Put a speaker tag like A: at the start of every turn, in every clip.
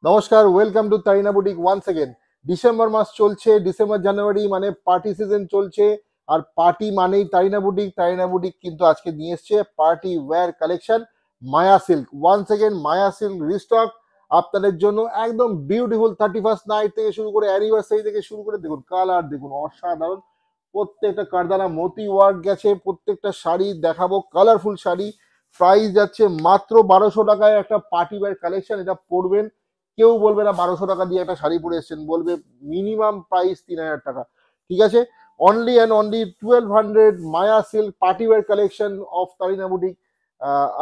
A: নমস্কার, welcome to Tarina boutique once again. December মাস চলছে, ডিসেম্বর জানুয়ারি মানে পার্টি সিজন চলছে। আর পার্টি মানেই তারিনা বুটিক। তারিনা বুটিক কিন্তু আজকে নিয়ে এসছে পার্টি ওয়্যার কালেকশন মায়া সিল্ক। ওয়ান্স अगेन মায়া সিল্ক রিস্টক আপনাদের জন্য। একদম বিউটিফুল 31st নাইট থেকে শুরু করে অ্যানিভার্সারি থেকে শুরু করে দেখুন কালার, দেখুন অসাধারণ। প্রত্যেকটা কারদানা মতি ওয়ার্ক গেছে, প্রত্যেকটা শাড়ি দেখাবো কালারফুল শাড়ি। প্রাইস যাচ্ছে মাত্র 1200 টাকায়। একটা পার্টি ওয়্যার কালেকশন, এটা পরবেন কেউ বলবে না 1200 টাকা দিয়ে একটা শাড়ি পরে এসেছেন, বলবে মিনিমাম প্রাইস 3000 টাকা। ঠিক আছে, only and only 1200 Maya silk partywear collection of Tarina boutique.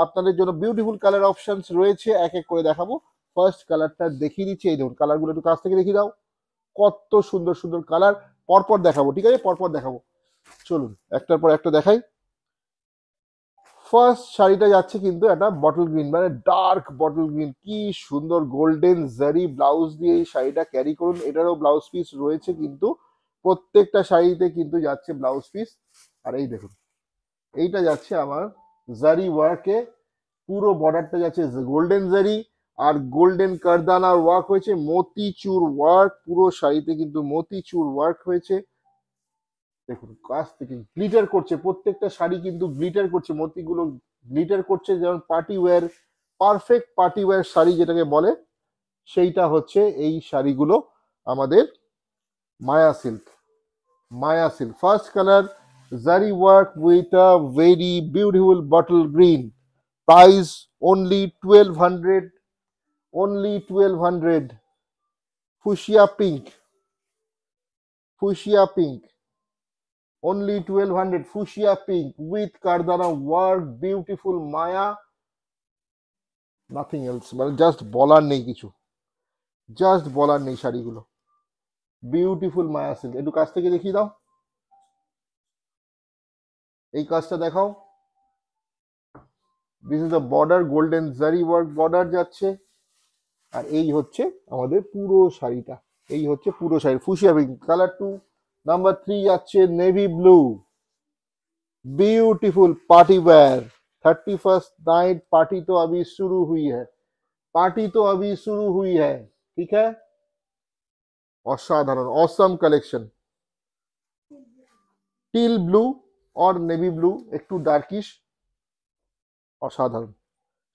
A: আপনাদের জন্য বিউটিফুল কালার অপশনস রয়েছে, এক এক করে দেখাবো। ফার্স্ট কালারটা দেখিয়ে দিচ্ছি, এই দেখুন কালারগুলো একটু কাছ থেকে দেখিয়ে দাও, কত সুন্দর সুন্দর কালার। পরপর দেখাবো, ঠিক আছে, পরপর দেখাবো। চলুন একটার পর একটা দেখাই। ফার্স্ট শাড়িটা যাচ্ছে কিন্তু একটা বটল গ্রিন, মানে ডার্ক বটল গ্রিন। কি সুন্দর গোল্ডেন জারি ব্লাউজ দিয়ে এই শাড়িটা ক্যারি করুন। এটারও ব্লাউজ পিস রয়েছে কিন্তু, প্রত্যেকটা শাড়িতে কিন্তু যাচ্ছে ব্লাউজ পিস। আর এই দেখুন এইটা যাচ্ছে আমার জারি ওয়ার্কে, পুরো বর্ডারটা যাচ্ছে গোল্ডেন জারি আর গোল্ডেন কারদানা ওয়ার্ক হয়েছে, মতিচুর ওয়ার্ক পুরো শাড়িতে কিন্তু মতিচুর ওয়ার্ক হয়েছে। দেখুন কাছ থেকে গ্লিটার করছে, প্রত্যেকটা শাড়ি কিন্তু গ্লিটার করছে, মতিগুলো গ্লিটার করছে। যেমন party wear, perfect party wear sari যেটাকে বলে, সেইটা হচ্ছে এই শাড়িগুলো আমাদের মায়া সিল্ক। মায়া সিল্ক ফার্স্ট কালার জারি work with a very beautiful bottle green. Price only 1200, only 1200। Fuchsia pink, fuchsia pink, only 1200 fuchsia pink with cardana work, beautiful maya, nothing else, মানে just বলার নেই কিছু, জাস্ট বলার নেই। শাড়িগুলো বিউটিফুল মায়া silk. একটু কাছ থেকে দেখিয়ে দাও, এই কাজটা দেখাও। This is the border, golden জারি ওয়ার্ক বর্ডার যাচ্ছে। আর এই হচ্ছে আমাদের পুরো শাড়িটা, এই হচ্ছে পুরো sari fuchsia pink. Colour two number 3 যাচ্ছে navy blue, beautiful party wear. 31st night party तो अभी शुरू हुई है, पार्टी तो अभी शुरू हुई है, ठीक है। असाधारण ऑसम कलेक्शन, टील ब्लू और नेवी ब्लू, একটু ডার্কিশ, অসাধারণ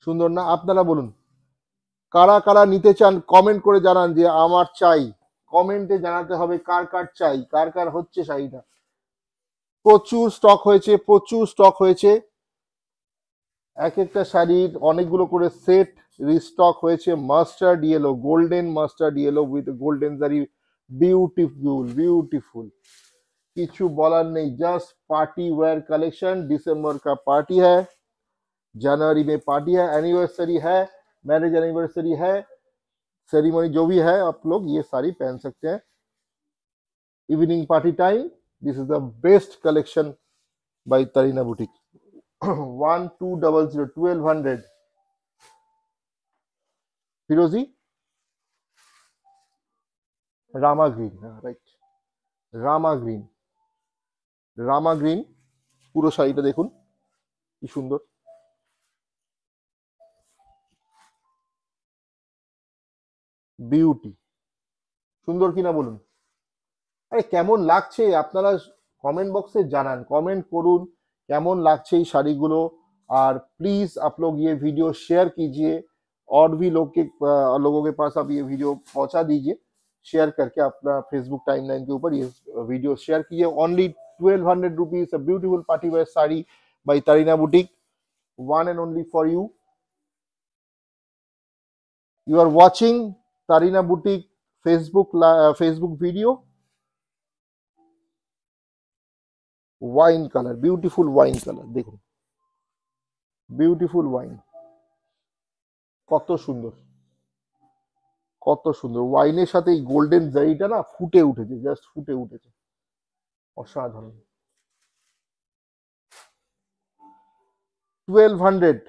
A: সুন্দর না? আপনারা বলুন কারা কারা নিতে চান, কমেন্ট করে জানান যে আমার চাই। কমেন্টে জানাতে হবে কার কার চাই, কার কার হচ্ছে শাড়িটা। প্রচুর স্টক হয়েছে, প্রচুর স্টক হয়েছে। এক একটা শাড়ির অনেকগুলো করে সেট রিস্টক হয়েছে। Mustard yellow, golden mustard yellow with golden জারি, বিউটিফুল বিউটিফुल। কিছু বলার নেই, जस्ट पार्टी वेयर कलेक्शन। दिसंबर का पार्टी है, जनवरी में पार्टी है, एनिवर्सरी है, मैरिज एनिवर्सरी है, सेरेमनी जो भी है, आप लोग ये साड़ी पहन सकते हैं। Evening party time, this is the best collection by Tarina boutique. 1200, 1200 फिरोजी Rama green, right, Rama green, Rama green. পুরো শাড়িটা দেখুন কি সুন্দর, বিউটি। সুন্দর কিনা বলুন? আরে কেমন লাগছে আপনারা कमेंट बॉक्स से জানান, कमेंट করুন কেমন লাগছে এই শাড়িগুলো। আর प्लीज आप लोग ये वीडियो शेयर कीजिए, और भी लोगों के पास आप ये वीडियो पहुंचा दीजिए। शेयर करके अपना फेसबुक टाइमलाइन के ऊपर ये वीडियो शेयर कीजिए। Only 1200 rupees a beautiful party wear sari by Tarina boutique, one and only for you. You are watching Tarina Boutique Facebook video। Wine colour, beautiful wine colour, দেখুন beautiful wine, কত সুন্দর, কত সুন্দর। ওয়াইনের সাথে এই গোল্ডেন জারিটা না ফুটে উঠেছে, জাস্ট ফুটে উঠেছে, অসাধারণ। 1200,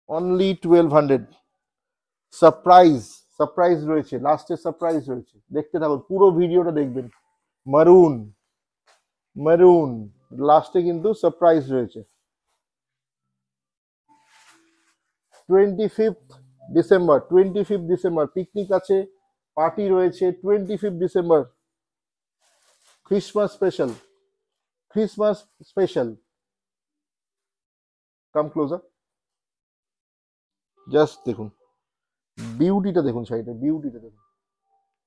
A: অনলি 1200। সারপ্রাইজ, সারপ্রাইজ রয়েছে, লাস্টে সারপ্রাইজ রয়েছে, দেখতে থাকুন পুরো ভিডিওটা দেখবেন। মারুন, মারুন, লাস্টে কিন্তু সারপ্রাইজ রয়েছে। 25th ডিসেম্বর 25 ডিসেম্বর পিকনিক আছে, পার্টি রয়েছে। 25 December Christmas special, Christmas special. Come closer, just দেখুন বিউটিটা, দেখুন শাড়িটা, বিউটিটা দেখুন,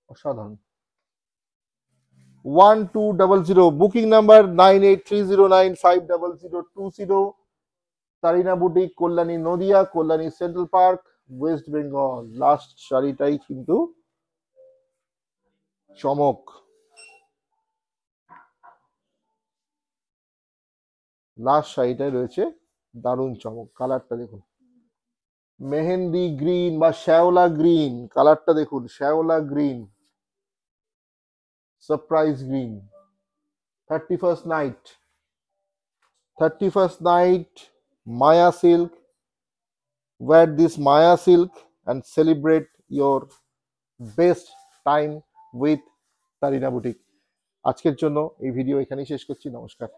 A: অসাধারণ। 1200, booking number 9830950020, Tarina boutique, Kalyani Nadia, Kalyani Central Park, West Bengal. Last শাড়িটাই কিন্তু চমক, লাস্ট শাড়িটাই রয়েছে দারুণ চমক। কালারটা দেখুন, মেহেন্দি গ্রিন বা শ্যাওলা গ্রিন, কালারটা দেখুন, শ্যাওলা green, surprise green. 31st night, 31st night, Maya silk. Wear this Maya silk and celebrate your best time with Tarina boutique. আজকের জন্য এই ভিডিও এখানেই শেষ করছি। নমস্কার।